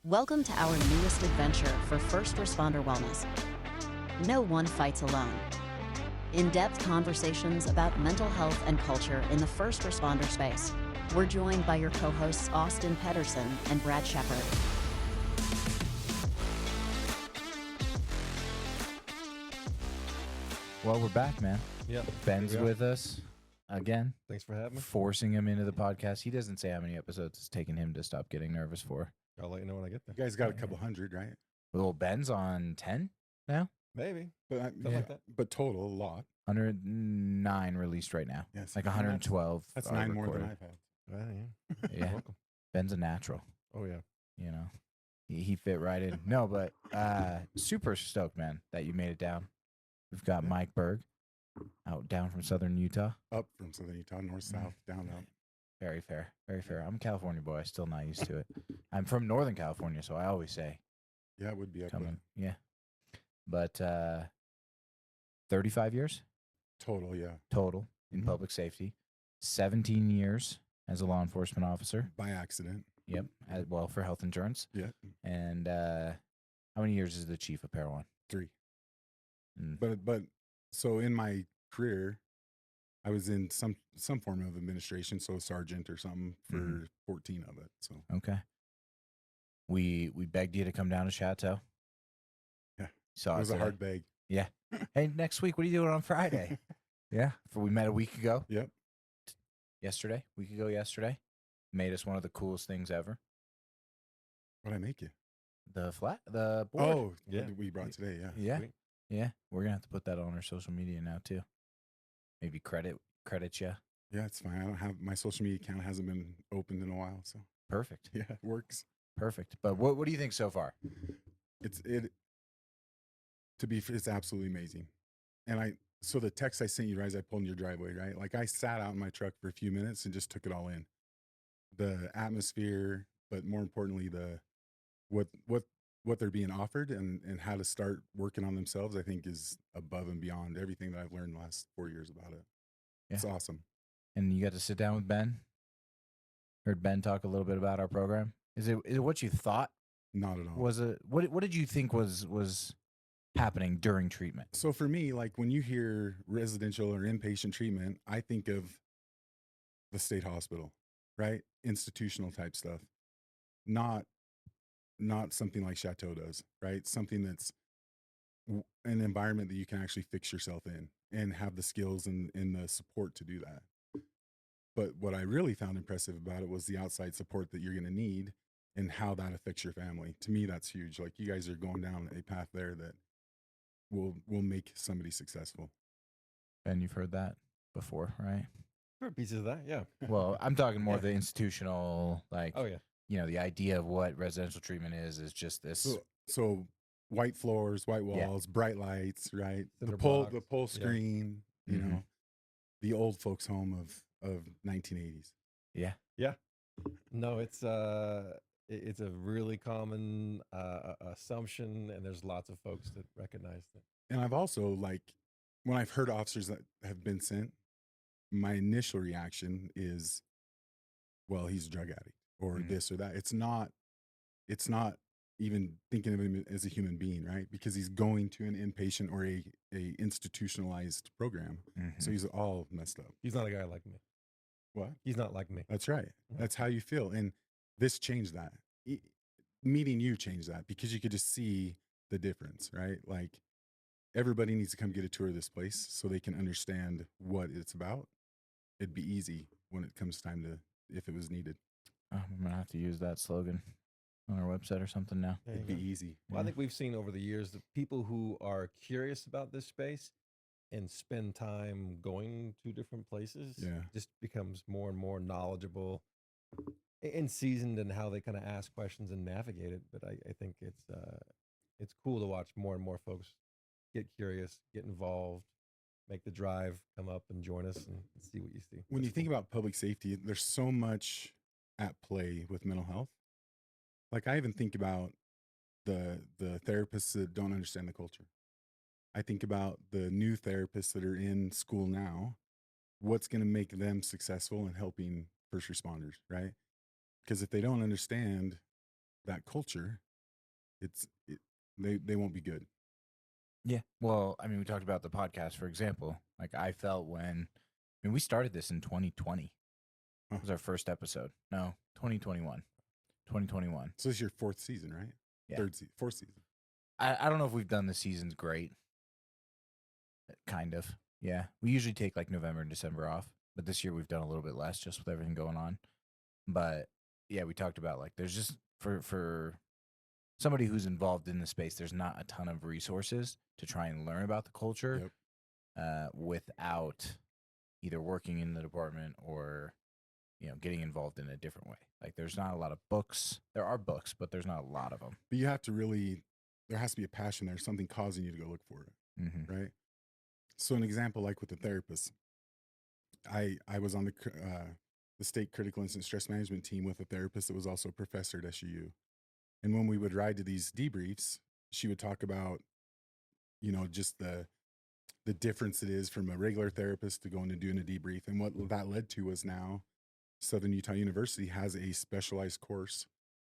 Welcome to our newest adventure for First Responder Wellness. No one fights alone. In-depth conversations about mental health and culture in the first responder space. We're joined by your co-hosts Austin Pedersen and Brad Shepard. Well, we're back, man. Yep. Ben's with us again. Thanks for having me. Forcing him into the podcast. He doesn't say how many episodes it's taken him to stop getting nervous for. I'll let you know when I get there. You guys got a couple hundred, right? Well, Ben's on 10 now. Maybe. But Something like that. but total, a lot. 109 released right now. Yes. Like 112. That's are 9 more than recorded. I've had. Yeah. Yeah. You're welcome. Ben's a natural, Oh, yeah. you know. He fit right in. No, but super stoked, man, that you made it down. We've got Mike Berg down from southern Utah. Up from southern Utah, north, south, down, up. Very fair. Very fair. I'm a California boy. Still not used to it. I'm from Northern California, so I always say Yeah, it would be up coming. Yeah. But 35 years total, yeah. total in Mhm. public safety, 17 years as a law enforcement officer. By accident. Yep. Well, for health insurance. Yeah. And how many years is the chief of Parowan? 3. Mm. But so in my career, I was in some form of administration, so sergeant or something for Mhm. 14 of it. So Okay. We begged you to come down to Chateau. Yeah. Saw it was us a today. hard bag. Yeah. Hey, next week, what are you doing on Friday? Yeah. We met a week ago. Yep. Week ago yesterday. Made us one of the coolest things ever. What'd I make you? The board. Oh, Yeah. yeah. We brought today, yeah. Yeah. Sweet. Yeah. We're gonna have to put that on our social media now too. Maybe credit you. Yeah, it's fine. I don't have my social media account hasn't been opened in a while, so Perfect. yeah, it works. Perfect. But what do you think so far? It's absolutely amazing. And so the text I sent you guys, I pulled in your driveway, right? Like I sat out in my truck for a few minutes and just took it all in. The atmosphere, but more importantly, what they're being offered and how to start working on themselves, I think is above and beyond everything that I've learned the last 4 years about it. It's awesome. And you got to sit down with Ben. Heard Ben talk a little bit about our program. Is it what you thought? Not at all. Was it what did you think was happening during treatment? So for me, like when you hear residential or inpatient treatment, I think of the state hospital, right? Institutional type stuff. Not something like Chateau does, right? Something that's an environment that you can actually fix yourself in and have the skills and the support to do that. But what I really found impressive about it was the outside support that you're going to need and how that affects your family. To me, that's huge. Like you guys are going down a path there that will make somebody successful. Ben, you've heard that before, right? Heard pieces of that, yeah. Well, I'm talking more Yeah. the institutional, like, Oh, yeah. the idea of what residential treatment is just this. So white floors, white Yeah. walls, bright lights, right? Cinder The blocks, pull yeah. screen, you Mhm. know, the old folks home of 1980s. Yeah. No, it's a really common assumption, and there's lots of folks that recognize that. And I've also when I've heard officers that have been sent, my initial reaction is, well, he's a drug addict or Mhm. this or that. It's not even thinking of him as a human being, right? Because he's going to an inpatient or a institutionalized program. Mhm. So he's all messed up. He's not a guy like me. What? He's not like me. That's right. Yeah. That's how you feel. And this changed that. Meeting you changed that because you could just see the difference, right? Like everybody needs to come get a tour of this place so they can understand what it's about. It'd be easy when it comes time to, if it was needed. I'm gonna have to use that slogan on our website or something now. There you It'd be go. easy. Well, I think we've seen over the years that people who are curious about this space and spend time going to different places Yeah. just becomes more and more knowledgeable and seasoned in how they kind of ask questions and navigate it. But I think it's cool to watch more and more folks get curious, get involved, make the drive, come up and join us and see what you see. When That's you think cool. about public safety, there's so much at play with mental health. Like I even think about the therapists that don't understand the culture. I think about the new therapists that are in school now. What's going to make them successful in helping first responders, right? Because if they don't understand that culture, they won't be good. Yeah. Well, I mean, we talked about the podcast, for example. Like I felt we started this in 2020. Huh. It was our first episode. No, 2021. 2021. So this is your fourth season, right? Yeah. Fourth season. I don't know if we've done the seasons great. Kind of. Yeah. We usually take like November and December off, but this year we've done a little bit less just with everything going on. But yeah, we talked about like there's just for somebody who's involved in the space, there's not a ton of resources to try and learn about the culture without either working in the department or getting involved in a different way. Like there's not a lot of books. There are books, but there's not a lot of them. But you have to there has to be a passion there, something causing you to go look for it, Mm-hmm. right? So an example, like with the therapist, I was on the state critical incident stress management team with a therapist that was also a professor at SUU. And when we would ride to these debriefs, she would talk about, just the difference it is from a regular therapist to going and doing a debrief. And what that led to was now Southern Utah University has a specialized course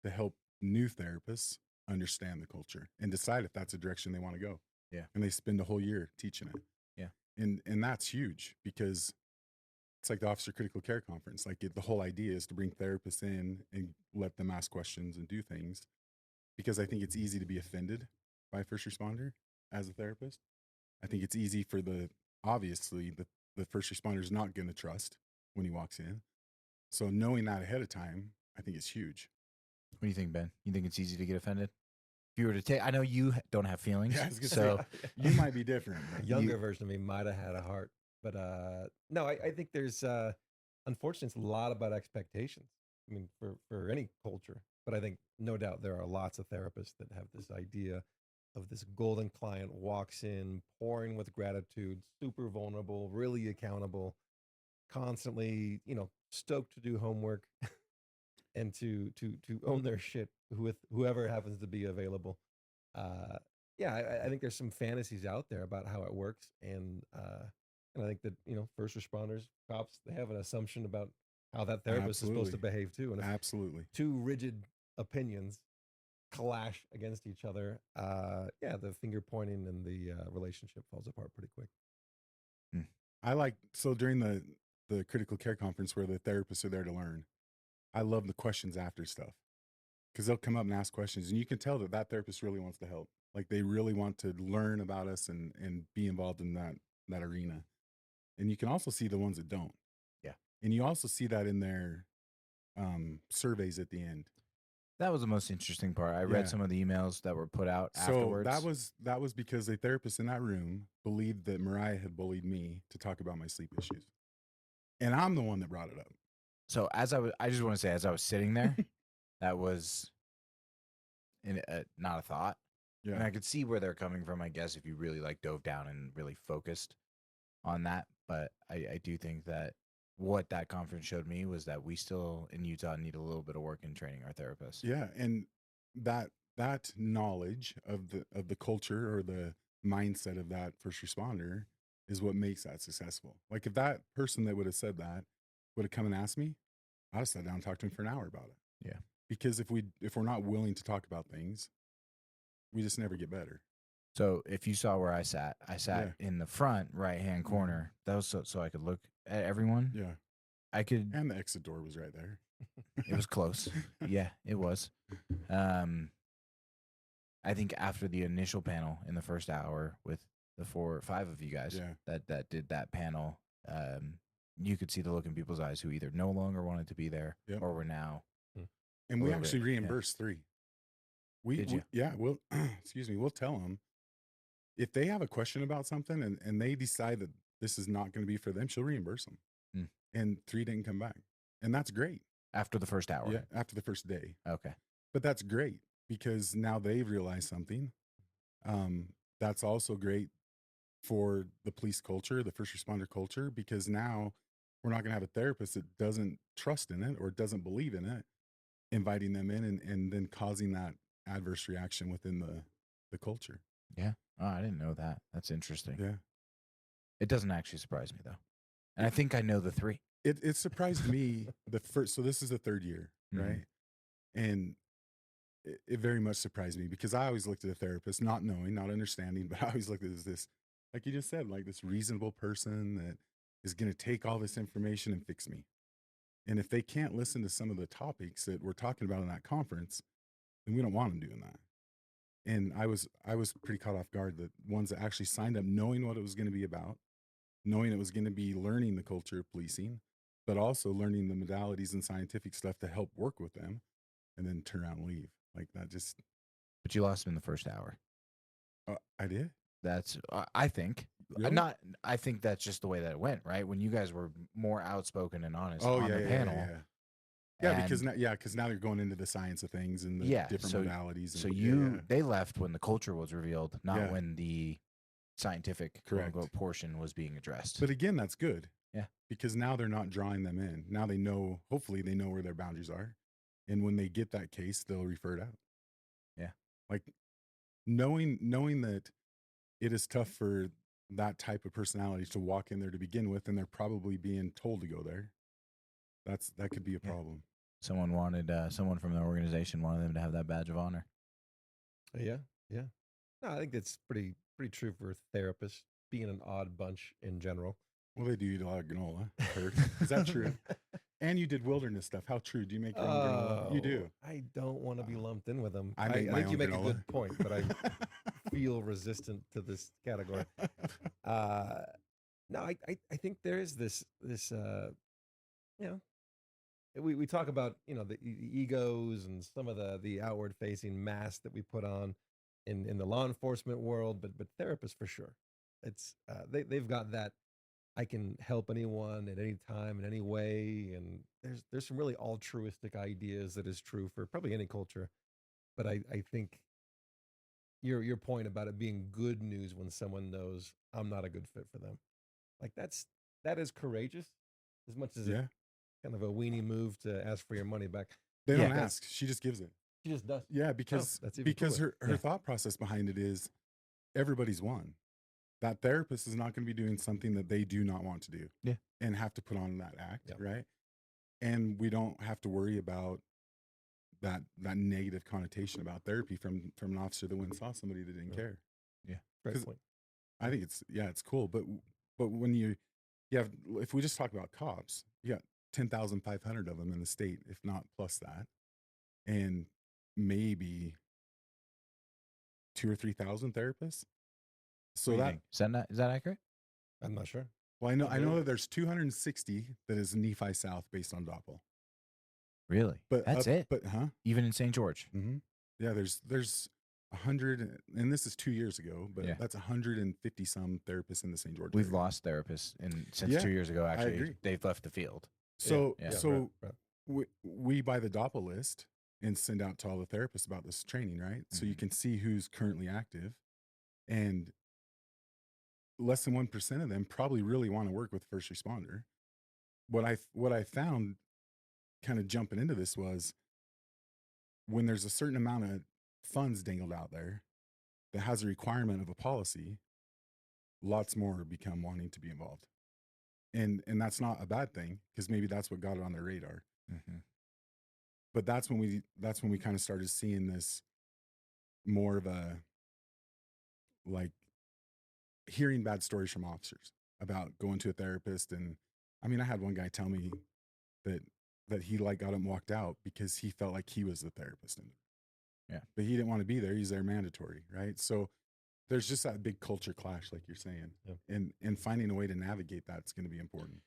to help new therapists understand the culture and decide if that's a direction they want to go. Yeah. And they spend a whole year teaching it. Yeah. And that's huge because it's like the Officer Critical Care Conference. Like the whole idea is to bring therapists in and let them ask questions and do things, because I think it's easy to be offended by a first responder as a therapist. I think it's easy for obviously the first responder is not going to trust when he walks in. So knowing that ahead of time, I think it's huge. What do you think, Ben? You think it's easy to get offended? If you were to take, I know you don't have feelings, Yeah, I was gonna so You might be different. A younger version of me might have had a heart, but no, I think there's unfortunately it's a lot about expectations. I mean, for any culture, but I think no doubt there are lots of therapists that have this idea of this golden client walks in pouring with gratitude, super vulnerable, really accountable, constantly stoked to do homework and to own their shit with whoever happens to be available. I think there's some fantasies out there about how it works, and I think that first responders, cops, they have an assumption about how that therapist is supposed to behave too, and if Absolutely. two rigid opinions clash against each other, the finger pointing and the relationship falls apart pretty quick. So during the critical care conference where the therapists are there to learn, I love the questions after stuff, because they'll come up and ask questions, and you can tell that therapist really wants to help. Like they really want to learn about us and be involved in that arena. And you can also see the ones that don't. Yeah. And you also see that in their surveys at the end. that was the most interesting part. I Yeah. read some of the emails that were put out So afterwards. that was because a therapist in that room believed that Mariah had bullied me to talk about my sleep issues. And I'm the one that brought it up. So I just want to say, as I was sitting there, that was not a thought. Yeah. And I could see where they're coming from, I guess, if you really like dove down and really focused on that. But I do think that what that conference showed me was that we still in Utah need a little bit of work in training our therapists. Yeah, and that knowledge of the culture or the mindset of that first responder is what makes that successful. Like if that person that would have said that would have come and asked me, I'd have sat down and talked to him for an hour about it. Yeah. Because if we're not willing to talk about things, we just never get better. So if you saw where I sat in the front right-hand corner. That was so I could look at everyone. Yeah. I could. And the exit door was right there. It was close. Yeah, it was. I think after the initial panel in the first hour with the 4 or 5 of you guys Yeah. that did that panel, you could see the look in people's eyes who either no longer wanted to be there Yep. or were now. And A we little bit, actually yeah. reimbursed 3. Did you? We'll excuse me, we'll tell them if they have a question about something and they decide that this is not going to be for them, she'll reimburse them. Mm. And 3 didn't come back. And that's great. After the first hour. Yeah, after the first day. Okay. But that's great because now they've realized something. That's also great for the police culture, the first responder culture, because now we're not going to have a therapist that doesn't trust in it or doesn't believe in it, inviting them in and then causing that adverse reaction within the culture. Yeah. Oh, I didn't know that. That's interesting. Yeah. It doesn't actually surprise me though. And I think I know the 3. It surprised me so this is the 3rd year, Mhm. right? And it very much surprised me, because I always looked at a therapist, not knowing, not understanding, but I always looked at it as this, like you just said, like this reasonable person that is going to take all this information and fix me. And if they can't listen to some of the topics that we're talking about in that conference, then we don't want them doing that. And I was pretty caught off guard that ones that actually signed up knowing what it was going to be about, knowing it was going to be learning the culture of policing, but also learning the modalities and scientific stuff to help work with them, and then turn around and leave. Like that just, But you lost him in the first hour. I did. That's I think. Really? Not. I think that's just the way that it went, right? When you guys were more outspoken and honest Oh on yeah, the yeah, panel. yeah, yeah. Yeah, because and- now they're going into the science of things and the Yeah, different so- modalities. So and, yeah. they left when the culture was revealed, not Yeah. when the scientific Correct. quote-unquote portion was being addressed. But again, that's good. Yeah. Because now they're not drawing them in. Now they know, hopefully they know where their boundaries are. And when they get that case, they'll refer it out. Yeah. Like knowing that it is tough for that type of personality to walk in there to begin with, and they're probably being told to go there. That could be a Yeah. problem. Someone wanted someone from the organization wanted them to have that badge of honor. Yeah, yeah. No, I think that's pretty true for therapists, being an odd bunch in general. Well, they do eat a lot of granola. I heard. Is that true? And you did wilderness stuff. How true? Do you make your own granola? You do. I don't want to be lumped in with them. I make my think you own make a granola. good point, but I feel resistant to this category. No, I think there is this you know, we talk about, the egos and some of the outward facing masks that we put on in the law enforcement world, but therapists for sure. It's they've got that I can help anyone at any time in any way, and there's some really altruistic ideas that is true for probably any culture. But I think your point about it being good news when someone knows I'm not a good fit for them, like that is courageous as much as Yeah. it's kind of a weenie move to ask for your money back. They don't Yeah. ask. She just gives it. She just does. Yeah, because that's even cooler. her Yeah. thought process behind it is everybody's one. That therapist is not going to be doing something that they do not want to do. Yeah. And have to put on that act, Yep. right? And we don't have to worry about that negative connotation about therapy from an officer that went and saw somebody that didn't Yeah. care. Great 'cause- point. I think it's cool, but when you have, if we just talk about cops, you got 10,500 of them in the state, if not plus that, and maybe 2,000 or 3,000 therapists. So What do you that, think? Is that accurate? I'm not sure. well, I know Really? that there's 260 that is Nephi South based on Doppel, Really? but That's it. But Even in St. George. yeah, there's 100, and this is 2 years ago, but Yeah. that's 150 some therapists in the St. George. We've area. lost therapists since Yeah, 2 years ago. Actually, agree. they've left the field. So Yeah. so right. we buy the Doppel list and send out to all the therapists about this training, right? So you Mhm. can see who's currently active, and less than 1% of them probably really want to work with first responder. What I found kind of jumping into this was when there's a certain amount of funds dangled out there that has a requirement of a policy, lots more become wanting to be involved. And that's not a bad thing, because maybe that's what got it on their radar. Mm-hmm. But that's when we kind of started seeing this more of a, like, hearing bad stories from officers about going to a therapist. And I mean, I had one guy tell me that he like got up and walked out because he felt like he was the therapist in there. Yeah. But he didn't want to be there. He's there mandatory, right? So there's just that big culture clash, like you're saying. Yeah. And finding a way to navigate that's going to be important.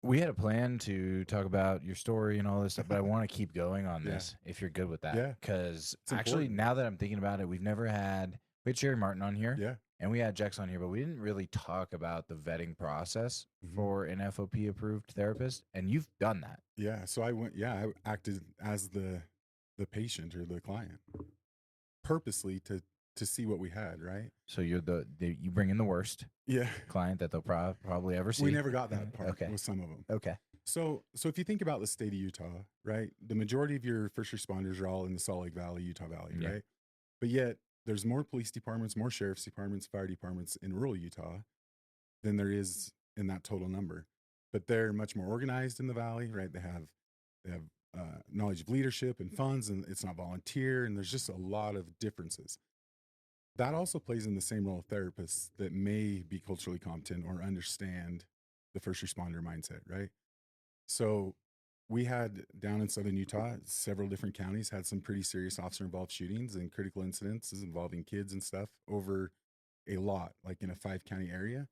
We had a plan to talk about your story and all this stuff, but I want to keep going on Yeah. this if you're good with that. Yeah. Because It's actually, important. now that I'm thinking about it, we had Sherry Martin on here. Yeah. And we had Jex on here, but we didn't really talk about the vetting process Mhm. for an FOP approved therapist. And you've done that. Yeah. So I acted as the patient or the client purposely to see what we had, right? So you're you bring in the worst Yeah. client that they'll probably ever see. We never got that part Okay. with some of them. Okay. So if you think about the state of Utah, right, the majority of your first responders are all in the Salt Lake Valley, Utah Valley, Yeah. right? But yet there's more police departments, more sheriff's departments, fire departments in rural Utah than there is in that total number. But they're much more organized in the valley, right? They have knowledge of leadership and funds, and it's not volunteer, and there's just a lot of differences. That also plays in the same role of therapists that may be culturally competent or understand the first responder mindset, right? So we had down in southern Utah, several different counties had some pretty serious officer involved shootings and critical incidences involving kids and stuff over a lot, like in a 5-county area.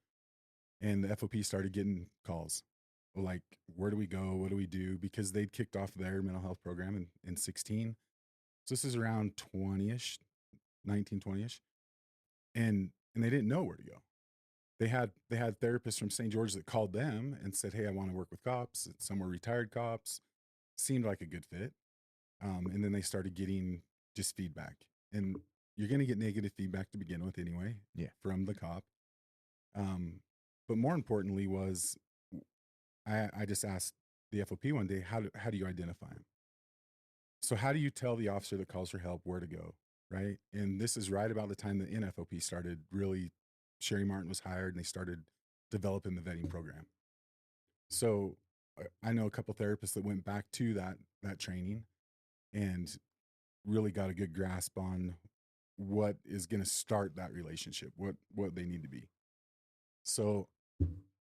And the FOP started getting calls like, where do we go? What do we do? Because they'd kicked off their mental health program in 16. So this is around 20-ish, 19, 20-ish. And they didn't know where to go. They had therapists from St. George that called them and said, hey, I want to work with cops. Some were retired cops. Seemed like a good fit. And then they started getting just feedback. And you're going to get negative feedback to begin with anyway, from the cop. But more importantly was, I just asked the FOP one day, how do you identify him? So how do you tell the officer that calls for help where to go, right? And this is right about the time that NFOP started really, Sherry Martin was hired and they started developing the vetting program. So I know a couple therapists that went back to that training and really got a good grasp on what is going to start that relationship, what they need to be. So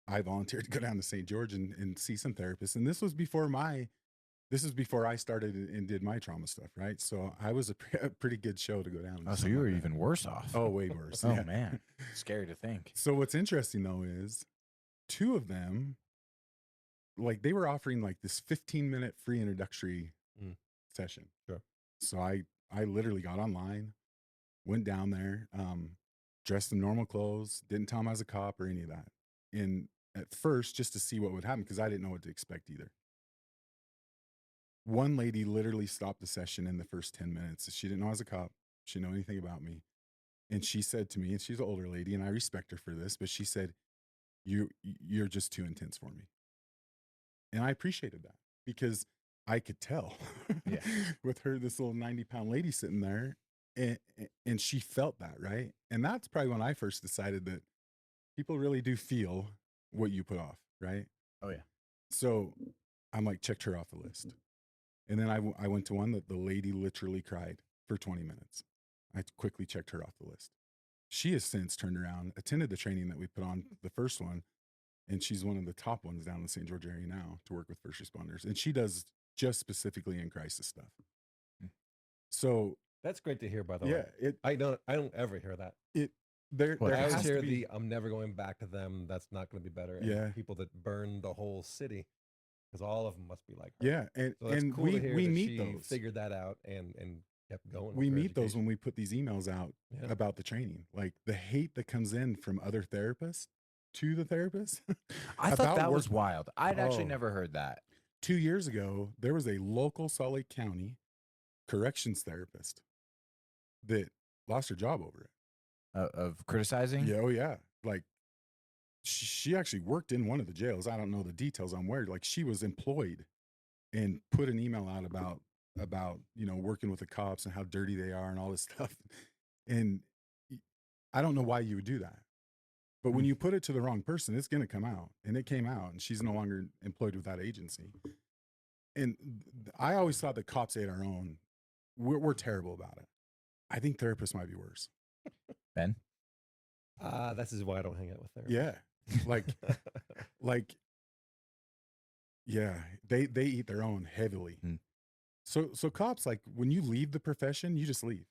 I volunteered to go down to St. George and see some therapists. And this was before I started and did my trauma stuff, right? So I was a pretty good show to go down. Oh, so you were even worse off. Oh, way worse. Oh, man. Scary to think. So what's interesting, though, is 2 of them, like they were offering like this 15-minute free introductory session. Sure. So I literally got online, went down there, dressed in normal clothes, didn't tell them I was a cop or any of that. And at first, just to see what would happen, because I didn't know what to expect either. One lady literally stopped the session in the first 10 minutes. She didn't know I was a cop. She didn't know anything about me. And she said to me, and she's an older lady, and I respect her for this, but she said, you're just too intense for me. And I appreciated that because I could tell with her, this little 90-pound lady sitting there, and she felt that, right? And that's probably when I first decided that people really do feel what you put off, right? Oh, yeah. So I'm like, checked her off the list. And then I went to one that the lady literally cried for 20 minutes. I quickly checked her off the list. She has since turned around, attended the training that we put on, the first one, and she's one of the top ones down in the St. George area now to work with first responders. And she does just specifically in crisis stuff. So that's great to hear, by the way. Yeah, I don't ever hear that. There I always has hear to be, I'm never going back to them. That's not going to be better. Yeah. And people that burn the whole city, because all of them must be like her. Yeah, and So that's cool we to hear we that meet she those. figured that out and kept going. We with her meet those education. when we put these emails out Yeah. about the training. Like the hate that comes in from other therapists to the therapist. I thought about that was work- wild. I'd actually Oh. never heard that. 2 years ago, there was a local Salt Lake County corrections therapist that lost her job over it. Of criticizing? Yeah, oh yeah. Like she actually worked in one of the jails. I don't know the details on where. Like she was employed and put an email out about working with the cops and how dirty they are and all this stuff. And I don't know why you would do that. But when you put it to the wrong person, it's going to come out. And it came out, and she's no longer employed with that agency. And I always thought that cops ate our own. We're terrible about it. I think therapists might be worse. Ben? This is why I don't hang out with therapists. Yeah. Like, yeah, they eat their own heavily. So cops, like when you leave the profession, you just leave,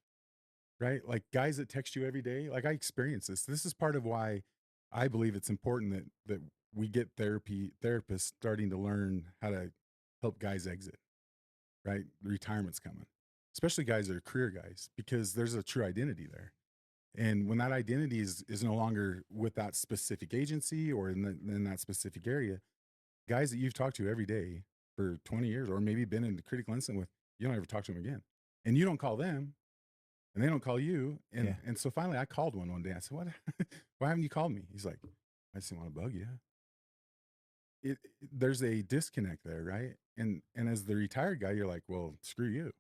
right? Like guys that text you every day, like I experience this. This is part of why I believe it's important that we get therapists starting to learn how to help guys exit, right? Retirement's coming, especially guys that are career guys, because there's a true identity there. And when that identity is no longer with that specific agency or in that specific area, guys that you've talked to every day for 20 years, or maybe been in the critical incident with, you don't ever talk to them again. And you don't call them, and they don't call you. And so finally I called one day. I said, what? Why haven't you called me? He's like, I just didn't want to bug you. There's a disconnect there, right? And as the retired guy, you're like, well, screw you.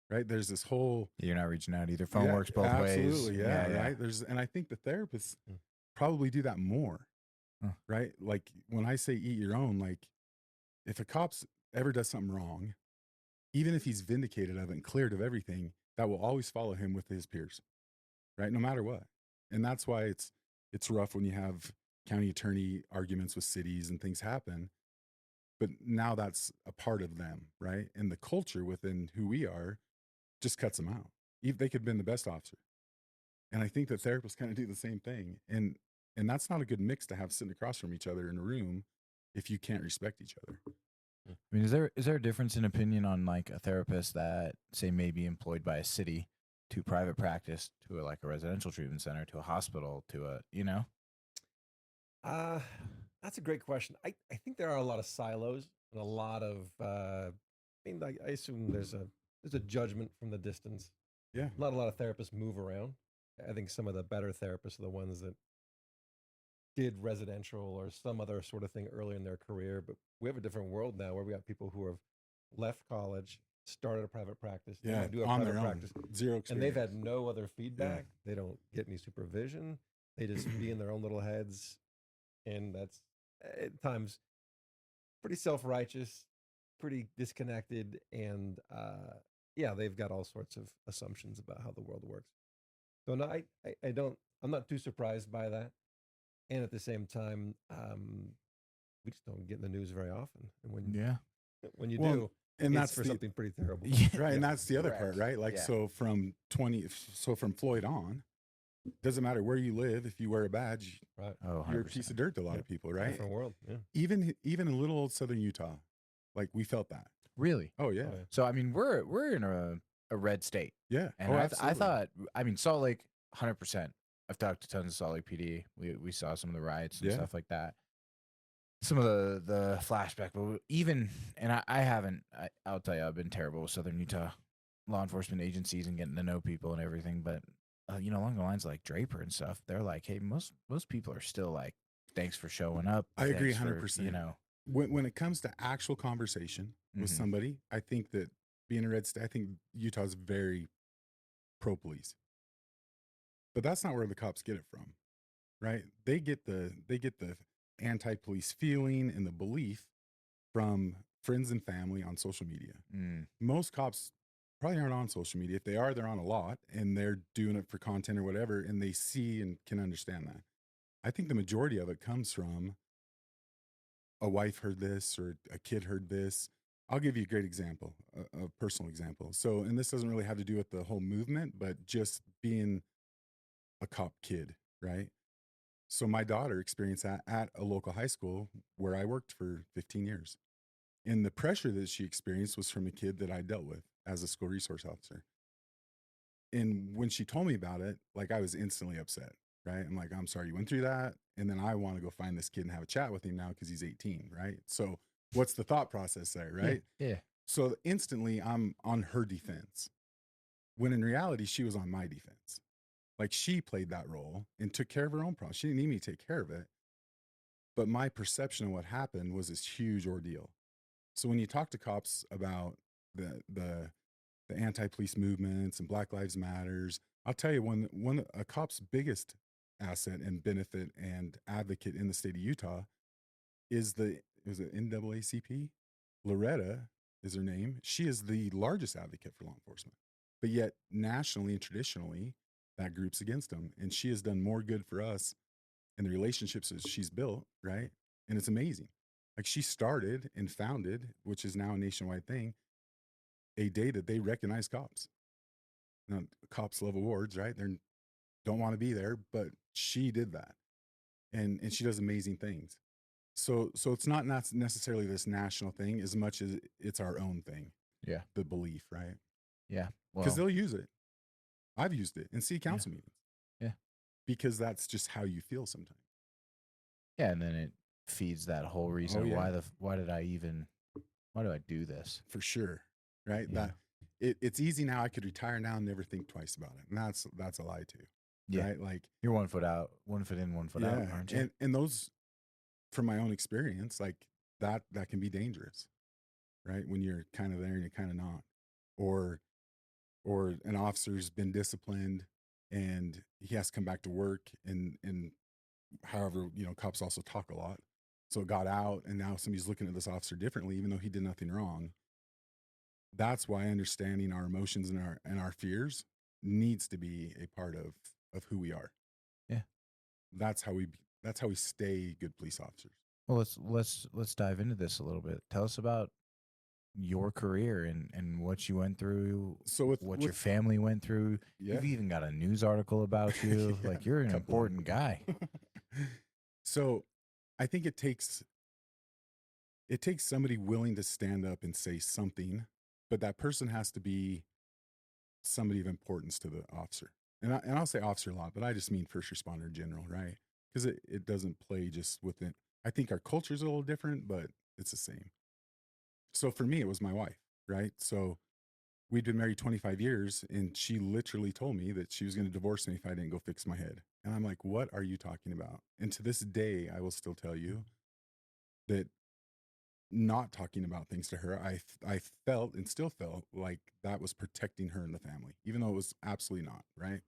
Right? There's this whole... You're not reaching out either. Phone works both ways. Absolutely, yeah, right? And I think the therapists probably do that more, right? Like when I say eat your own, like if a cop's ever does something wrong even if he's vindicated of it and cleared of everything, that will always follow him with his peers, right? No matter what. And that's why it's rough when you have county attorney arguments with cities and things happen. But now that's a part of them, right? And the culture within who we are just cuts them out. They could have been the best officer. And I think that therapists kind of do the same thing. And that's not a good mix to have sitting across from each other in a room if you can't respect each other. I mean, is there a difference in opinion on like a therapist that say may be employed by a city to private practice to like a residential treatment center to a hospital to a, you know? That's a great question. I think there are a lot of silos and a lot of I mean, I assume there's a judgment from the distance. Yeah. Not a lot of therapists move around. I think some of the better therapists are the ones that did residential or some other sort of thing early in their career. But we have a different world now where we got people who have left college, started a private practice, they Yeah. might do a On private their own. practice, Zero experience. and they've had no other feedback. They don't get any supervision. They just be in their own little heads, and that's at times pretty self-righteous, pretty disconnected, and yeah, they've got all sorts of assumptions about how the world works. So no, I don't. I'm not too surprised by that. And at the same time, we just don't get in the news very often. And when you Well, do, and it's that's for the- something pretty terrible. Right. And that's the other Correct. part, right? Like, Yeah. so from Floyd on, doesn't matter where you live, if you wear a badge, Right. Oh, you're a 100%. piece of dirt to a lot of people, right? Different world. Yeah. Even in little old southern Utah, like we felt that. Really? Oh yeah. Oh, yeah. So I mean, we're in a red state, Yeah. and oh, I absolutely. thought, I mean, Salt Lake, 100%. I've talked to tons of Salt Lake PD. We saw some of the riots and Yeah. stuff like that. Some of the flashback, but even, and I haven't. I'll tell you, I've been terrible with Southern Utah law enforcement agencies and getting to know people and everything. But you know, along the lines of like Draper and stuff, they're like, hey, most people are still like, thanks for showing up. I agree thanks for," 100%. You know, when it comes to actual conversation with Mhm. somebody, I think that being a red state, I think Utah's very pro police. But that's not where the cops get it from, right? They get the anti-police feeling and the belief from friends and family on social media. Mm. Most cops probably aren't on social media. If they are, they're on a lot and they're doing it for content or whatever, and they see and can understand that. I think the majority of it comes from a wife heard this or a kid heard this. I'll give you a great example, a personal example. So, and this doesn't really have to do with the whole movement, but just being a cop kid, right? So my daughter experienced that at a local high school where I worked for 15 years. And the pressure that she experienced was from a kid that I dealt with as a school resource officer. And when she told me about it, like I was instantly upset, right? I'm like, I'm sorry you went through that. And then I want to go find this kid and have a chat with him now because he's 18, right? So what's the thought process there, right? Yeah. So instantly I'm on her defense, when in reality, she was on my defense. Like she played that role and took care of her own problems. She didn't need me to take care of it. But my perception of what happened was this huge ordeal. So when you talk to cops about the anti-police movements and Black Lives Matters, I'll tell you a cop's biggest asset and benefit and advocate in the state of Utah is was it NAACP? Loretta is her name. She is the largest advocate for law enforcement. But yet nationally and traditionally, that group's against them. And she has done more good for us and the relationships that she's built, right? And it's amazing. Like she started and founded, which is now a nationwide thing, a day that they recognize cops. Now, cops love awards, right? They don't want to be there, but she did that. And she does amazing things. So it's not necessarily this national thing as much as it's our own thing. Yeah. The belief, right? Yeah. Because Well, they'll use it. I've used it in city council meetings. Yeah. Because that's just how you feel sometimes. yeah, and then it feeds that whole reason of yeah. why do I do this? For sure. Right. Yeah. It's easy now. I could retire now and never think twice about it. And that's a lie too. Yeah. Right. Like You're 1 foot out, 1 foot in, 1 foot out, aren't you? and those, from my own experience, like that can be dangerous, right? When you're kind of there and you're kind of not, or an officer's been disciplined and he has to come back to work and however, cops also talk a lot. So it got out and now somebody's looking at this officer differently, even though he did nothing wrong. that's why understanding our emotions and our fears needs to be a part of who we are. Yeah. That's how we stay good police officers. Well, let's dive into this a little bit. Tell us about your career and what you went through, So what your with family went through. yeah, You've even got a news article about you. yeah, Like you're an couple of important guy. So I think it takes somebody willing to stand up and say something, but that person has to be somebody of importance to the officer. And I'll say officer a lot, but I just mean first responder in general, right? Because it doesn't play just within. I think our culture is a little different, but it's the same. So for me, it was my wife, right? So we'd been married 25 years, and she literally told me that she was going to divorce me if I didn't go fix my head. And I'm like, what are you talking about? And to this day, I will still tell you that not talking about things to her, I felt and still felt like that was protecting her and the family, even though it was absolutely not, right?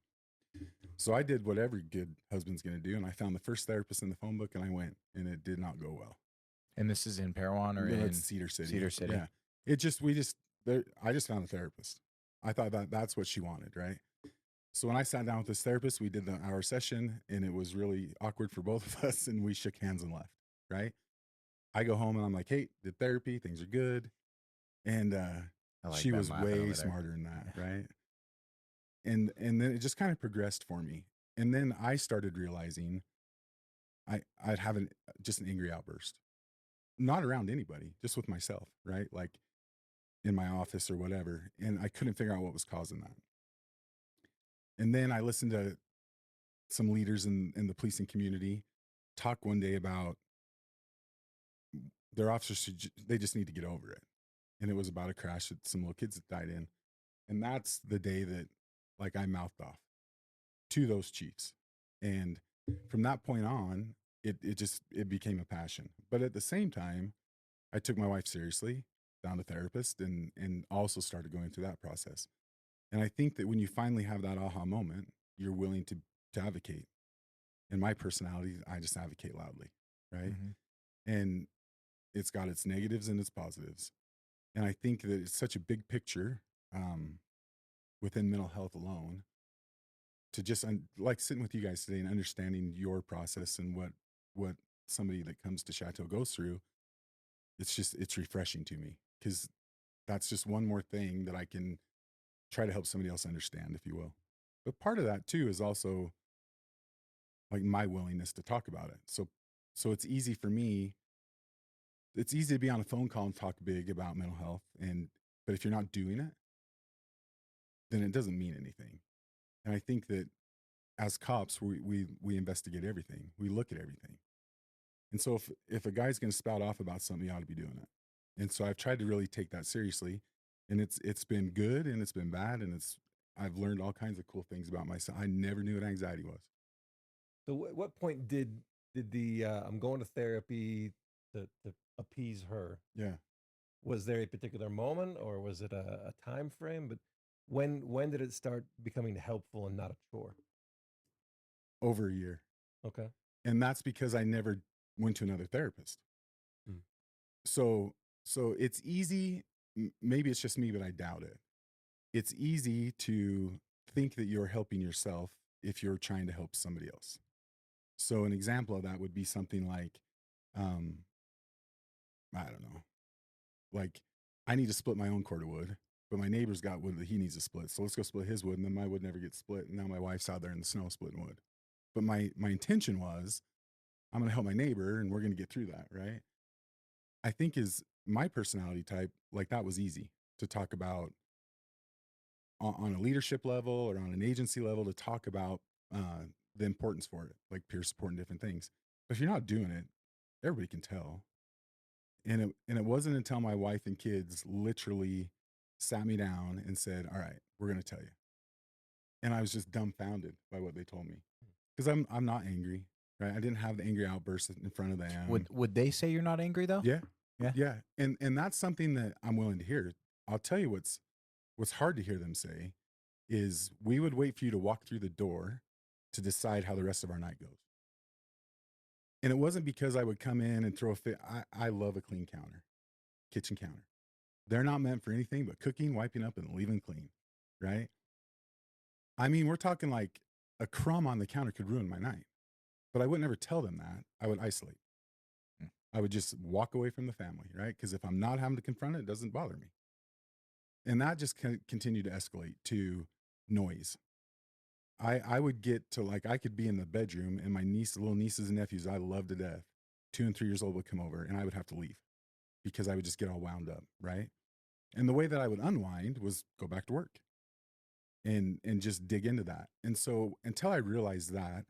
So I did what every good husband's going to do, and I found the first therapist in the phone book, and I went, and it did not go well. And this is in Parowan or No, in it's Cedar City. Cedar City? Yeah. I just found a therapist. I thought that's what she wanted, right? So when I sat down with this therapist, we did the hour session, and it was really awkward for both of us, and we shook hands and left, right? I go home and I'm like, hey, did therapy, things are good. And I like she them was laughing over way there. smarter than that, right? And then it just kind of progressed for me. And then I started realizing I'd have just an angry outburst. Not around anybody, just with myself, right? Like in my office or whatever. And I couldn't figure out what was causing that. And then I listened to some leaders in the policing community talk one day about their officers, they just need to get over it. And it was about a crash that some little kids that died in. And that's the day that like I mouthed off to those chiefs. And from that point on, it became a passion. But at the same time, I took my wife seriously, found a therapist, and also started going through that process. And I think that when you finally have that aha moment, you're willing to advocate. And my personality, I just advocate loudly, right? Mm-hmm. And it's got its negatives and its positives. And I think that it's such a big picture within mental health alone to just like sitting with you guys today and understanding your process and what somebody that comes to Chateau goes through. It's refreshing to me because that's just one more thing that I can try to help somebody else understand, if you will. But part of that too is also like my willingness to talk about it. So it's easy for me. It's easy to be on a phone call and talk big about mental health, but if you're not doing it, then it doesn't mean anything. And I think that as cops, we investigate everything. We look at everything. And so if a guy's going to spout off about something, he ought to be doing it. And so I've tried to really take that seriously, and it's been good and it's been bad, and I've learned all kinds of cool things about myself. I never knew what anxiety was. So at what point did the I'm going to therapy to appease her? Yeah. Was there a particular moment, or was it a time frame? But when did it start becoming helpful and not a chore? Over a year. Okay. And that's because I never went to another therapist. Mm. So it's easy. Maybe it's just me, but I doubt it. It's easy to think that you're helping yourself if you're trying to help somebody else. So an example of that would be something like, I don't know, like I need to split my own cord of wood, but my neighbor's got wood that he needs to split. So let's go split his wood, and then my wood never gets split. And now my wife's out there in the snow splitting wood. But my intention was, I'm going to help my neighbor, and we're going to get through that, right? I think is my personality type, like that was easy to talk about on a leadership level or on an agency level, to talk about the importance for it, like peer support and different things. But if you're not doing it, everybody can tell. And it wasn't until my wife and kids literally sat me down and said, all right, we're going to tell you. And I was just dumbfounded by what they told me, because I'm not angry, right? I didn't have the angry outburst in front of them. Would they say you're not angry though? Yeah. Yeah. Yeah. And that's something that I'm willing to hear. I'll tell you what's hard to hear them say is, we would wait for you to walk through the door to decide how the rest of our night goes. And it wasn't because I would come in and throw a fit. I love a clean counter, kitchen counter. They're not meant for anything but cooking, wiping up, and leaving clean, right? I mean, we're talking like a crumb on the counter could ruin my night, but I would never tell them that. I would isolate. Mm. I would just walk away from the family, right? Because if I'm not having to confront it, it doesn't bother me. And that just continued to escalate to noise. I would get to like, I could be in the bedroom and my little nieces and nephews I love to death, 2 and 3 years old, would come over and I would have to leave because I would just get all wound up, right? And the way that I would unwind was go back to work and just dig into that. And so until I realized that,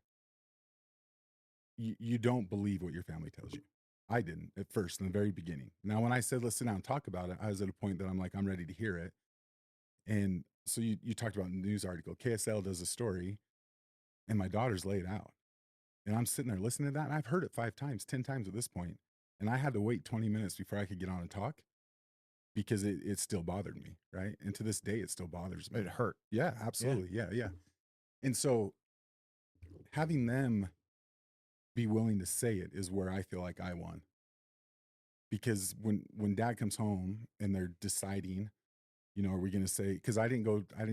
you don't believe what your family tells you. I didn't at first in the very beginning. Now, when I said, let's sit down and talk about it, I was at a point that I'm like, I'm ready to hear it. And so you talked about in the news article, KSL does a story and my daughters lay it out. And I'm sitting there listening to that. And I've heard it 5 times, 10 times at this point. And I had to wait 20 minutes before I could get on and talk because it still bothered me. Right. And to this day, it still bothers me. It hurt. Yeah, absolutely. Yeah. And so having them be willing to say it is where I feel like I won. Because when dad comes home and they're deciding, you know, are we going to say, because I didn't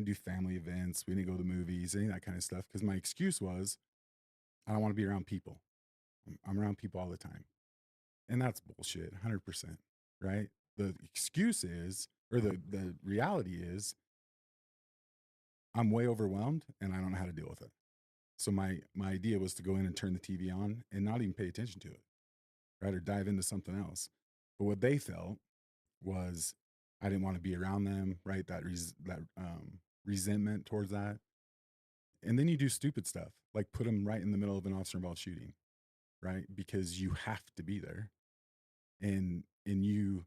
do family events. We didn't go to the movies, any of that kind of stuff. Because my excuse was, I don't want to be around people. I'm around people all the time. And that's bullshit, 100%, right? The excuse is, or the reality is, I'm way overwhelmed and I don't know how to deal with it. So my idea was to go in and turn the TV on and not even pay attention to it, right? Or dive into something else. But what they felt was I didn't want to be around them, right? That resentment towards that. And then you do stupid stuff, like put them right in the middle of an officer-involved shooting, right? Because you have to be there. And you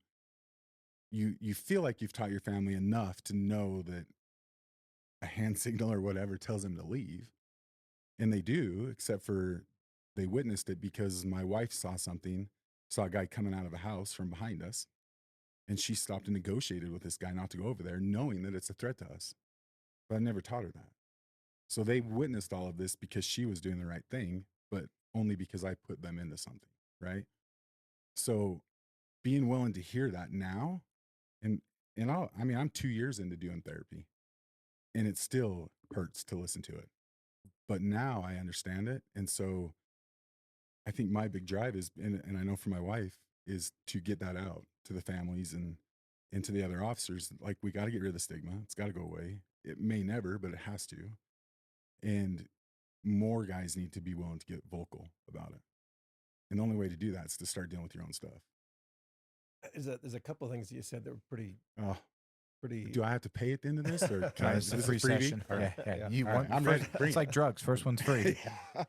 feel like you've taught your family enough to know that a hand signal or whatever tells them to leave. And they do, except for they witnessed it because my wife saw a guy coming out of a house from behind us. And she stopped and negotiated with this guy not to go over there, knowing that it's a threat to us. But I never taught her that. So they witnessed all of this because she was doing the right thing, but only because I put them into something, right? So being willing to hear that now, I'm 2 years into doing therapy, and it still hurts to listen to it. But now I understand it. And so I think my big drive is, and I know for my wife, is to get that out to the families and to the other officers. Like, we got to get rid of the stigma. It's got to go away. It may never, but it has to. And more guys need to be willing to get vocal about it. And the only way to do that is to start dealing with your own stuff. There's a couple of things that you said that were pretty. Do I have to pay at the end of this, or can I? It's a This free is a freebie? session. All right. Yeah. You All want? right, I'm ready. Bring It's it. like drugs. First one's free.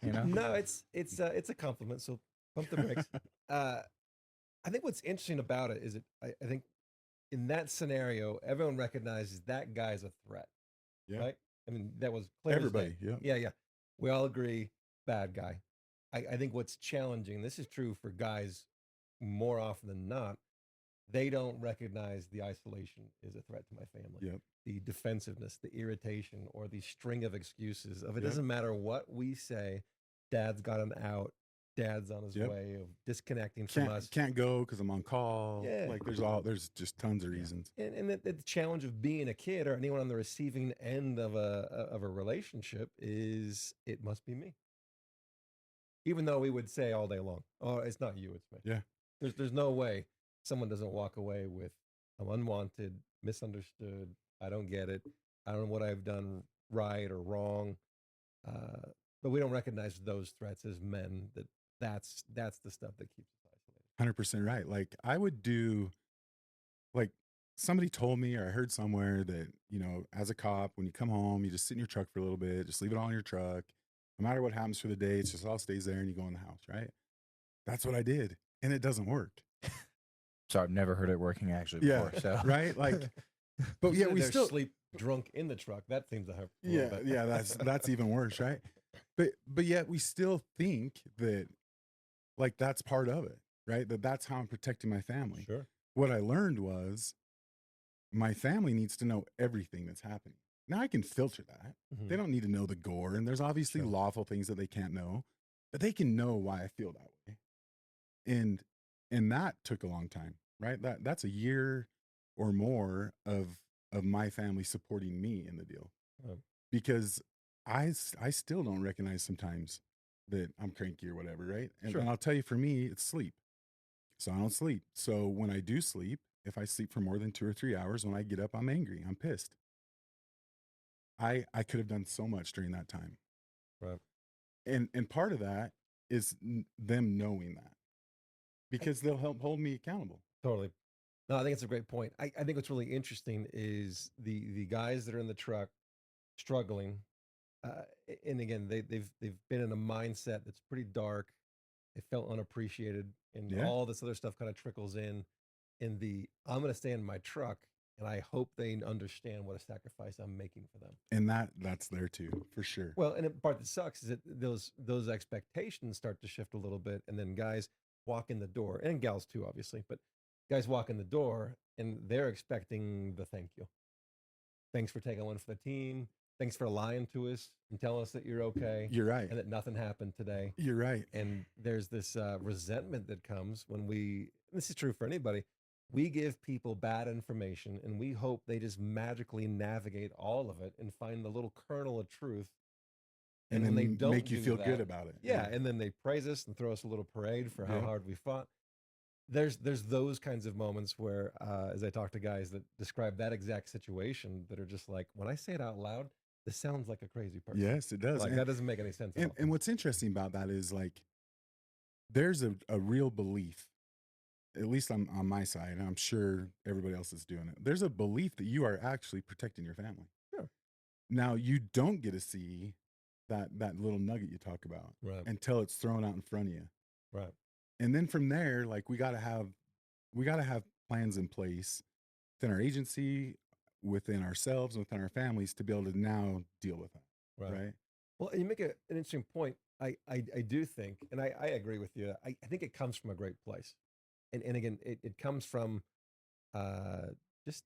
You know? No, it's a compliment. So pump the brakes. I think what's interesting about it is I think in that scenario, everyone recognizes that guy's a threat. Yeah. Right. I mean, that was clear as Everybody. day. Yeah. Yeah. We all agree, bad guy. I think what's challenging, this is true for guys more often than not, they don't recognize the isolation is a threat to my family. Yep. The defensiveness, the irritation, or the string of excuses of it Yep. doesn't matter what we say, dad's got an out, dad's on his Yep. way of disconnecting from us. Can't go because I'm on call. Yeah. Like there's just tons of reasons. And the challenge of being a kid or anyone on the receiving end of a relationship is it must be me. Even though we would say all day long, oh, it's not you, it's me. Yeah. There's no way someone doesn't walk away with I'm unwanted, misunderstood, I don't get it, I don't know what I've done right or wrong. But we don't recognize those threats as men. That's the stuff that keeps us isolated. 100% right. Like, I would do, like, somebody told me, or I heard somewhere that, you know, as a cop, when you come home, you just sit in your truck for a little bit, just leave it all in your truck. No matter what happens for the day, it's just all stays there and you go in the house, right? That's what I did. And it doesn't work. So I've never heard it working actually Yeah. before. So Right? Like, but yeah, we They're still sleep drunk in the truck. That seems to help. a little bit. yeah, that's even worse, right? But yet we still think that, like, that's part of it, right? That's how I'm protecting my family. Sure. What I learned was my family needs to know everything that's happening. Now I can filter that. Mhm. They don't need to know the gore, and there's obviously Sure. lawful things that they can't know, but they can know why I feel that way. And that took a long time, right? That's a year or more of my family supporting me in the deal, Right. because I still don't recognize sometimes that I'm cranky or whatever, right? Sure. And I'll tell you, for me, it's sleep. So I don't sleep. So when I do sleep, if I sleep for more than 2 or 3 hours, when I get up, I'm angry. I'm pissed. I could have done so much during that time. Right. And part of that is them knowing that, because they'll help hold me accountable. Totally. No, I think it's a great point. I think what's really interesting is the guys that are in the truck struggling, and again they've been in a mindset that's pretty dark. They felt unappreciated, and Yeah. all this other stuff kind of trickles in the I'm going to stay in my truck, and I hope they understand what a sacrifice I'm making for them. And that's there too, for sure. Well, and the part that sucks is that those expectations start to shift a little bit, and then guys walk in the door, and gals too, obviously, but guys walk in the door and they're expecting the thank you. Thanks for taking one for the team. Thanks for lying to us and telling us that you're okay You're right. and that nothing happened today. You're right. And there's this resentment that comes when this is true for anybody, we give people bad information and we hope they just magically navigate all of it and find the little kernel of truth. And when then they don't make you do feel good that- about it. Yeah, and then they praise us and throw us a little parade for how Yeah. hard we fought. There's those kinds of moments where, as I talk to guys that describe that exact situation, that are just like, when I say it out loud, this sounds like a crazy person. Yes, it does. Like, And- that doesn't make any sense at all. And what's interesting about that is, like, there's a real belief, at least on my side, and I'm sure everybody else is doing it. There's a belief that you are actually protecting your family. Sure. Now, you don't get to see that little nugget you talk about Right. until it's thrown out in front of you. Right. And then from there, like, we got to have plans in place within our agency, within ourselves, within our families, to be able to now deal with that. Right. Well, and you make an interesting point. I do think, and I agree with you. I think it comes from a great place. And again, it comes from just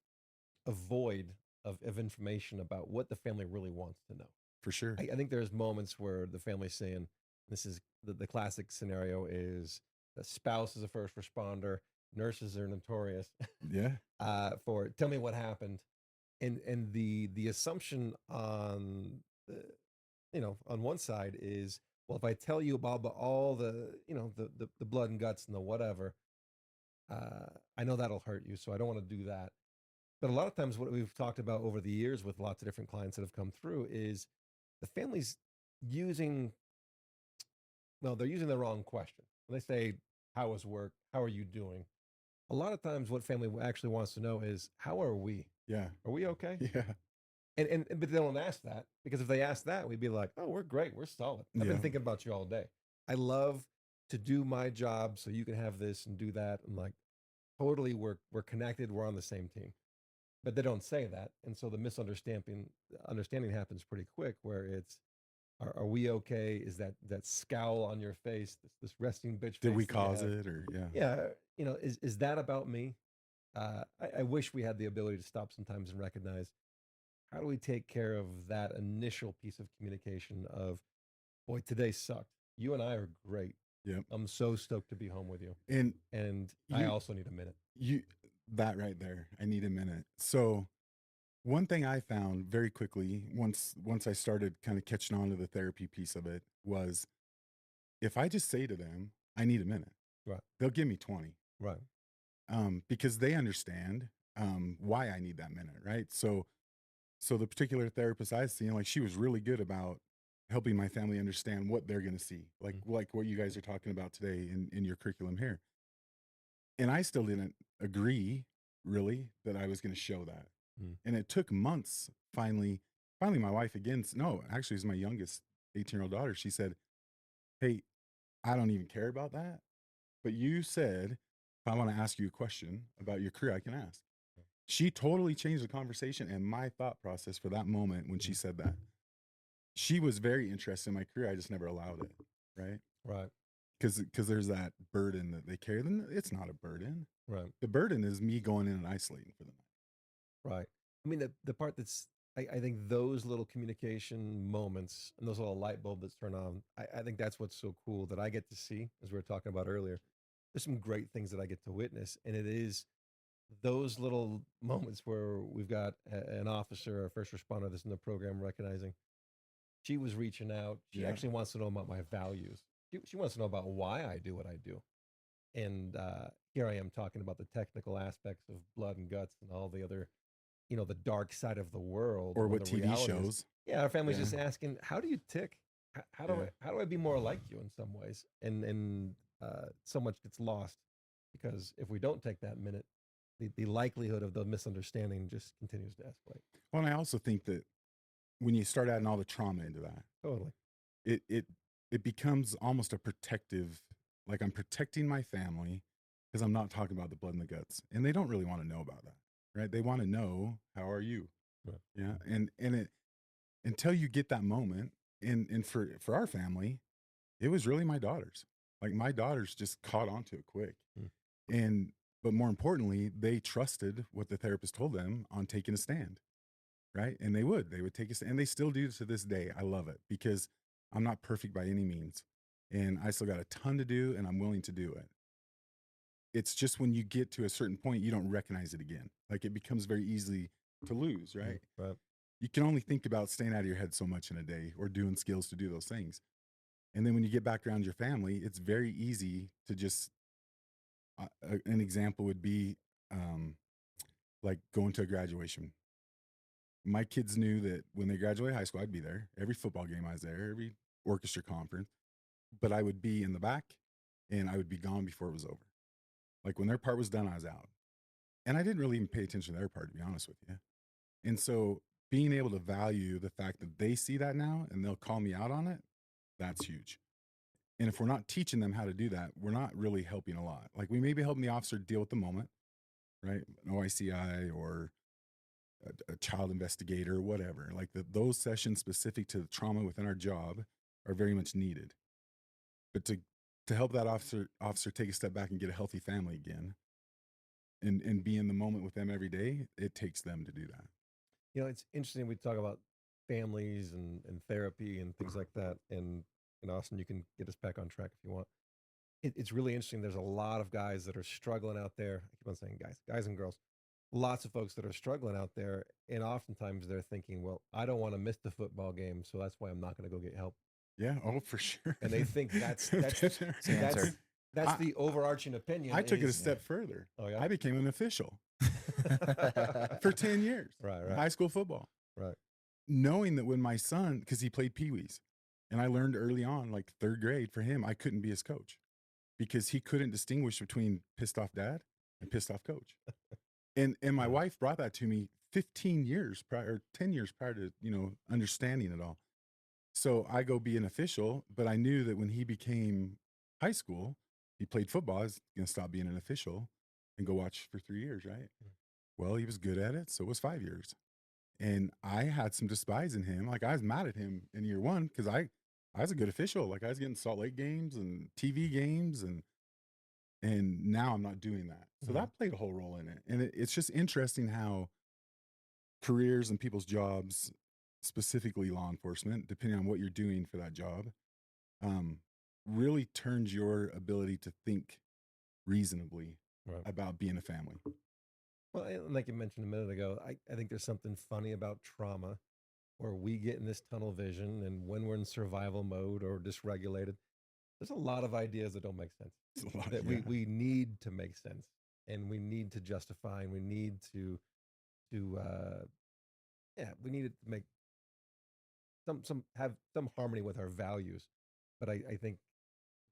a void of information about what the family really wants to know. For sure. I think there's moments where the family's saying, this is the classic scenario is the spouse is a first responder, nurses are notorious Yeah. for tell me what happened. And the assumption on on one side is, well, if I tell you about all the the blood and guts and the whatever, I know that'll hurt you, so I don't want to do that. But a lot of times, what we've talked about over the years with lots of different clients that have come through is the family's they're using the wrong question. When they say, how was work? How are you doing? A lot of times what family actually wants to know is, how are we? Yeah. Are we okay? Yeah. But they don't ask that, because if they ask that, we'd be like, oh, we're great. We're solid. I've Yeah. been thinking about you all day. I love to do my job so you can have this and do that. And like, totally, we're connected. We're on the same team. But they don't say that. And so the understanding happens pretty quick, where it's, are we okay? Is that scowl on your face, this resting bitch face? Did we that you cause have? it, or yeah? Yeah. Is that about me? I wish we had the ability to stop sometimes and recognize, how do we take care of that initial piece of communication of, boy, today sucked. You and I are great. Yep. I'm so stoked to be home with you. And I you- also need a minute. that right there, I need a minute. So one thing I found very quickly, once I started kind of catching on to the therapy piece of it, was, if I just say to them, I need a minute, Right. they'll give me 20. Right. Because they understand why I need that minute, right? So the particular therapist I seen, like, she was really good about helping my family understand what they're going to see, like what you guys are talking about today in your curriculum here. And I still didn't agree, really, that I was going to show that. And it took months. Finally, my wife again, no, actually, it's my youngest 18-year-old daughter. She said, hey, I don't even care about that, but you said, if I want to ask you a question about your career, I can ask. She totally changed the conversation and my thought process for that moment when she said that. She was very interested in my career. I just never allowed it, right? Right. Because there's that burden that they carry. Then it's not a burden. Right. The burden is me going in and isolating for the night. Right. I mean, the part that's, I think those little communication moments and those little light bulbs that turn on, I think that's what's so cool that I get to see, as we were talking about earlier. There's some great things that I get to witness, and it is those little moments where we've got an officer or a first responder that's in the program recognizing she was reaching out. She Yeah. actually wants to know about my values. She wants to know about why I do what I do. And here I am talking about the technical aspects of blood and guts and all the other, the dark side of the world Or when what the TV reality is- shows. yeah, our family's Yeah. just asking, how do you tick? How do Yeah. how do I be more like you in some ways? And so much gets lost because if we don't take that minute, the likelihood of the misunderstanding just continues to escalate. Well, and I also think that when you start adding all the trauma into that, Totally. it becomes almost a protective, like I'm protecting my family because I'm not talking about the blood and the guts, and they don't really want to know about that, right? They want to know, how are you? Right. Yeah, and it until you get that moment, and for our family, it was really my daughters. Like my daughters just caught onto it quick, Mm. and but more importantly, they trusted what the therapist told them on taking a stand, right? And they would take a stand, and they still do to this day. I love it because I'm not perfect by any means, and I still got a ton to do, and I'm willing to do it. It's just when you get to a certain point, you don't recognize it again. Like it becomes very easy to lose, right? Right. You can only think about staying out of your head so much in a day or doing skills to do those things. And then when you get back around your family, it's very easy to just, an example would be like going to a graduation. My kids knew that when they graduated high school, I'd be there. Every football game I was there, every orchestra conference, but I would be in the back and I would be gone before it was over. Like when their part was done, I was out. And I didn't really even pay attention to their part, to be honest with you. And so being able to value the fact that they see that now and they'll call me out on it, that's huge. And if we're not teaching them how to do that, we're not really helping a lot. Like we may be helping the officer deal with the moment, right? An OICI or a child investigator or whatever. Like those sessions specific to the trauma within our job are very much needed. But to help that officer take a step back and get a healthy family again and be in the moment with them every day, it takes them to do that. It's interesting. We talk about families and therapy and things like that. And Austin, you can get us back on track if you want. It's really interesting. There's a lot of guys that are struggling out there. I keep on saying guys and girls. Lots of folks that are struggling out there. And oftentimes they're thinking, well, I don't want to miss the football game, so that's why I'm not going to go get help. Yeah. Oh, for sure. And they think that's the answer. that's the overarching opinion. I took it a is- step further. Oh, yeah? I became an official for 10 years. Right. High school football. Right. Knowing that when my son, because he played Pee-wees, and I learned early on, like third grade, for him, I couldn't be his coach because he couldn't distinguish between pissed off dad and pissed off coach. And my wife brought that to me 15 years prior, or 10 years prior to, understanding it all. So I go be an official, but I knew that when he became high school, he played football. I was going to stop being an official and go watch for 3 years, right? Well, he was good at it, so it was 5 years. And I had some despise in him. Like I was mad at him in year one because I was a good official. Like I was getting Salt Lake games and TV games, and now I'm not doing that. So that played a whole role in it. And it's just interesting how careers and people's jobs, specifically law enforcement, depending on what you're doing for that job, really turns your ability to think reasonably Right. about being a family. Well, and like you mentioned a minute ago, I think there's something funny about trauma where we get in this tunnel vision, and when we're in survival mode or dysregulated, there's a lot of ideas that don't make sense. It's a lot, That yeah. we need to make sense, and we need to justify, and we need to we need to make have some harmony with our values. But I think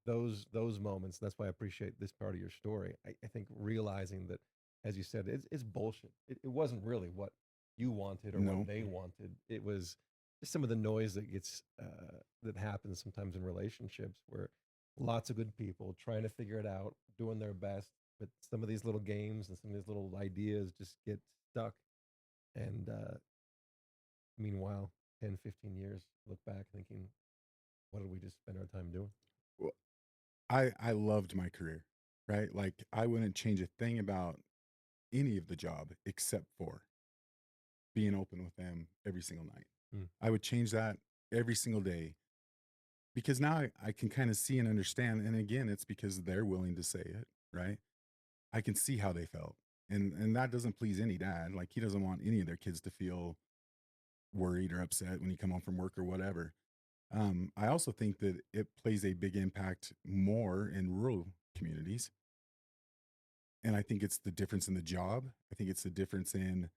those moments, that's why I appreciate this part of your story. I think realizing that, as you said, it's bullshit. It wasn't really what you wanted or No. what they wanted. It was just some of the noise that gets that happens sometimes in relationships where lots of good people trying to figure it out, doing their best, but some of these little games and some of these little ideas just get stuck. And meanwhile, 10, 15 years, look back thinking, what did we just spend our time doing? Well, I loved my career, right? Like I wouldn't change a thing about any of the job except for being open with them every single night. Mm. I would change that every single day because now I can kind of see and understand. And again, it's because they're willing to say it, right? I can see how they felt. And that doesn't please any dad. Like, he doesn't want any of their kids to feel worried or upset when you come home from work or whatever. I also think that it plays a big impact more in rural communities. And I think it's the difference in the job. I think it's the difference in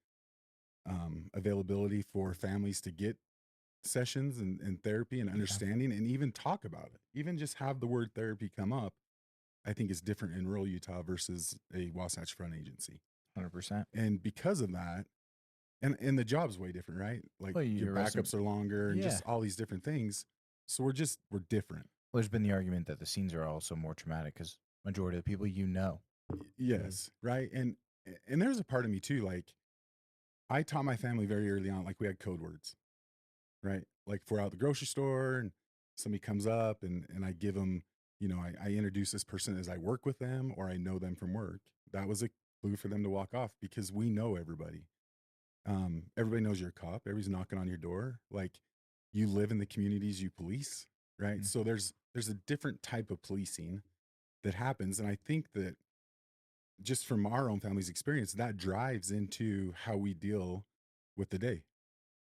availability for families to get sessions and therapy and understanding and even talk about it. Even just have the word therapy come up, I think is different in rural Utah versus a Wasatch Front agency. 100%. And because of that, and the job's way different, right? Like, Well, your you're backups are longer and just Yeah. all these different things. So we're different. Well, there's been the argument that the scenes are also more traumatic because majority of the people Yes, right. And there's a part of me too, like, I taught my family very early on, like, we had code words, right? Like, if we're out at the grocery store and somebody comes up and I give them, I introduce this person as I work with them or I know them from work. That was a clue for them to walk off because we know everybody. Everybody knows you're a cop. Everybody's knocking on your door. Like, you live in the communities you police, right? Mhm. So there's a different type of policing that happens. And I think that just from our own family's experience, that drives into how we deal with the day,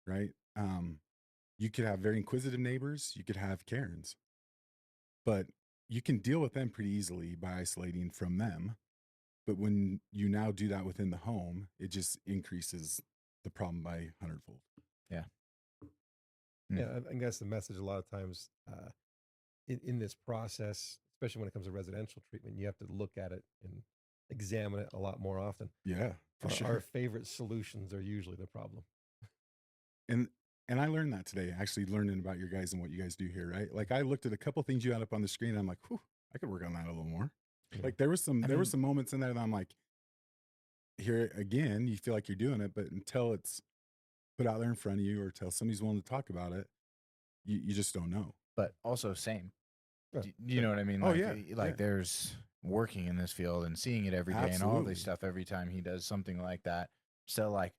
right? You could have very inquisitive neighbors, you could have Karens, but you can deal with them pretty easily by isolating from them. But when you now do that within the home, it just increases the problem by 100-fold. Yeah. Yeah, I guess the message a lot of times in this process, especially when it comes to residential treatment, you have to look at it and examine it a lot more often. Yeah, for sure. Our favorite solutions are usually the problem. And I learned that today, actually learning about your guys and what you guys do here, right? Like, I looked at a couple things you had up on the screen and I'm like, whew, I could work on that a little more. Yeah. Like, there were some moments in there that I'm like, here again, you feel like you're doing it, but until it's put out there in front of you or until somebody's willing to talk about it, you just don't know. But also same. Yeah, You know what I mean? Oh, Like, yeah, Like, yeah. there's working in this field and seeing it every day and all Absolutely. this stuff every time he does something like that. So, like,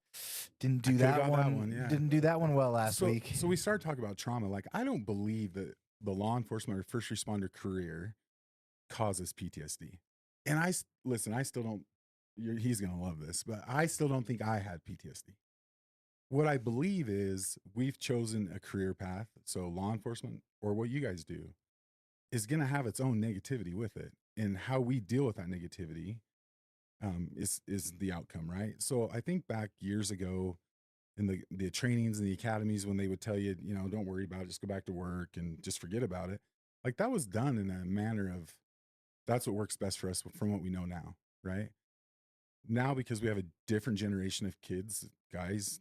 didn't I do coulda that got one. that one, yeah. Didn't do that one well last week. So we started talking about trauma. Like, I don't believe that the law enforcement or first responder career causes PTSD. And listen, I still don't, he's going to love this, but I still don't think I had PTSD. What I believe is we've chosen a career path. So law enforcement, or what you guys do, is going to have its own negativity with it. And how we deal with that negativity is the outcome, right? So I think back years ago in the trainings and the academies when they would tell you, don't worry about it, just go back to work and just forget about it. Like, that was done in a manner of, that's what works best for us from what we know now, right? Now, because we have a different generation of kids, guys,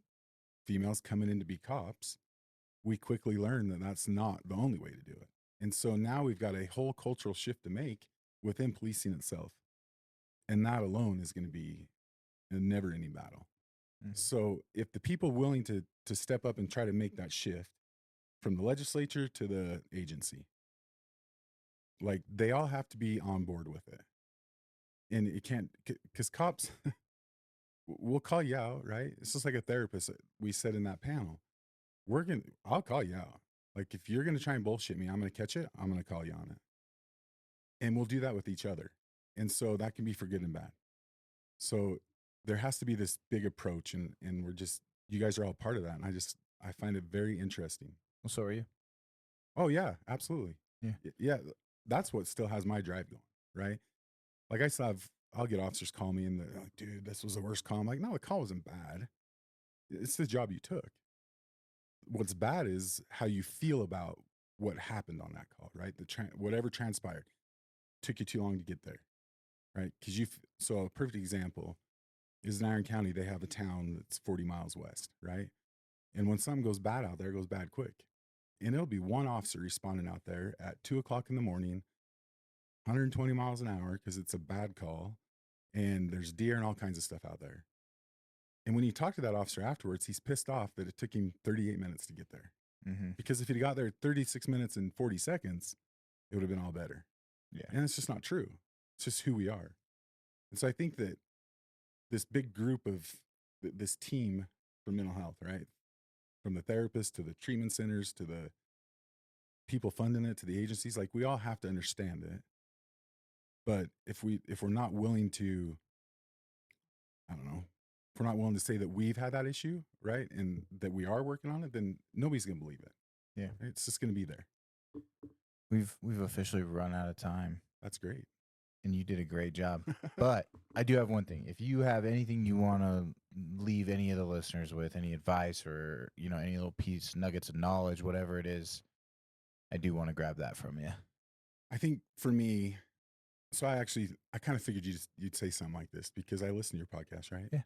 females coming in to be cops, we quickly learn that that's not the only way to do it. And so now we've got a whole cultural shift to make within policing itself. And that alone is going to be a never ending battle. Mhm. So if the people willing to step up and try to make that shift from the legislature to the agency, like, they all have to be on board with it. And it can't, because cops, we'll call you out, right? It's just like a therapist we said in that panel. I'll call you out. Like, if you're going to try and bullshit me, I'm going to catch it. I'm going to call you on it. And we'll do that with each other. And so that can be for good and bad. So there has to be this big approach, and you guys are all part of that. And I find it very interesting. Well, so are you. Oh yeah, absolutely. Yeah. Yeah. That's what still has my drive going, right? Like, I'll get officers call me and they're like, dude, this was the worst call. I'm like, no, the call wasn't bad. It's the job you took. What's bad is how you feel about what happened on that call, right? Whatever transpired took you too long to get there, right? So a perfect example is in Iron County, they have a town that's 40 miles west, right? And when something goes bad out there, it goes bad quick. And it'll be one officer responding out there at 2:00 in the morning, 120 miles an hour, because it's a bad call. And there's deer and all kinds of stuff out there. And when you talk to that officer afterwards, he's pissed off that it took him 38 minutes to get there. Mm-hmm. Because if he'd got there 36 minutes and 40 seconds, it would have been all better. Yeah. And it's just not true. It's just who we are. And so I think that this big group of this team for mental health, right? From the therapists to the treatment centers to the people funding it to the agencies, like, we all have to understand it. But if we're not willing to I don't know, if we're not willing to say that we've had that issue, right, and that we are working on it, then nobody's going to believe it. Yeah. It's just going to be there. We've officially run out of time, That's great. and you did a great job. But I do have one thing. If you have anything you want to leave any of the listeners with, any advice or, any little nuggets of knowledge, whatever it is, I do want to grab that from you. I think for me, so I kind of figured you'd say something like this because I listen to your podcast, right? Yeah.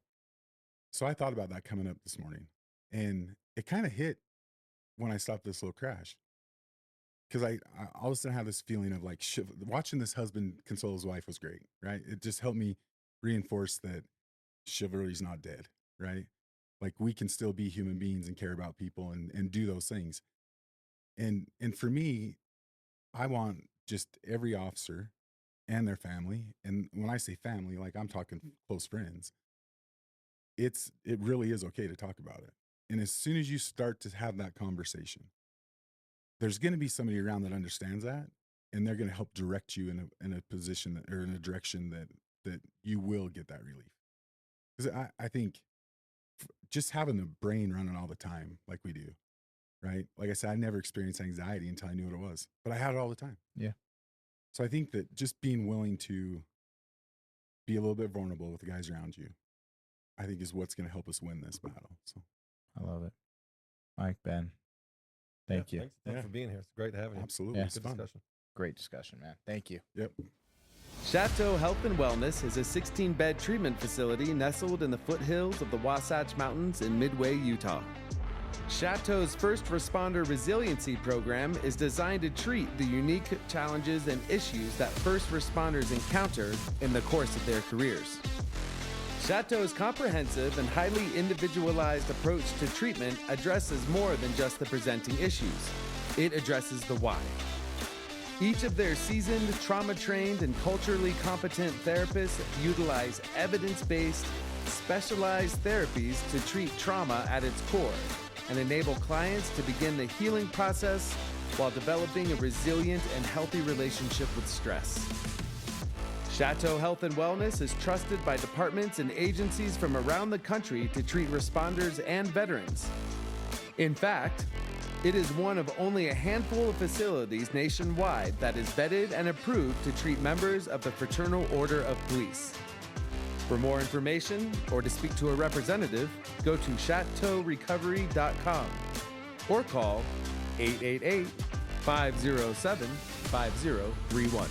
So I thought about that coming up this morning, and it kind of hit when I stopped this little crash. Because I all of a sudden had this feeling of like watching this husband console his wife was great, right? It just helped me reinforce that chivalry's not dead, right? Like we can still be human beings and care about people and do those things. And for me, I want just every officer and their family, and when I say family, like I'm talking close friends, it really is okay to talk about it. And as soon as you start to have that conversation, there's going to be somebody around that understands that, and they're going to help direct you in a position or in a direction that you will get that relief. Because I think just having the brain running all the time like we do, right? Like I said, I never experienced anxiety until I knew what it was, but I had it all the time. Yeah. So I think that just being willing to be a little bit vulnerable with the guys around you, I think is what's going to help us win this battle. So I love it. Mike, Ben, thank you. Thanks for being here. It's great having you. absolutely, Yeah. it's Good fun. discussion. Great discussion, man. Thank you. Yep. Chateau Health and Wellness is a 16-bed treatment facility nestled in the foothills of the Wasatch Mountains in Midway, Utah. Chateau's first responder resiliency program is designed to treat the unique challenges and issues that first responders encounter in the course of their careers. Chateau's comprehensive and highly individualized approach to treatment addresses more than just the presenting issues. It addresses the why. Each of their seasoned, trauma-trained, and culturally competent therapists utilize evidence-based, specialized therapies to treat trauma at its core and enable clients to begin the healing process while developing a resilient and healthy relationship with stress. Chateau Health and Wellness is trusted by departments and agencies from around the country to treat responders and veterans. In fact, it is one of only a handful of facilities nationwide that is vetted and approved to treat members of the Fraternal Order of Police. For more information or to speak to a representative, go to chateaurecovery.com or call 888-507-5031.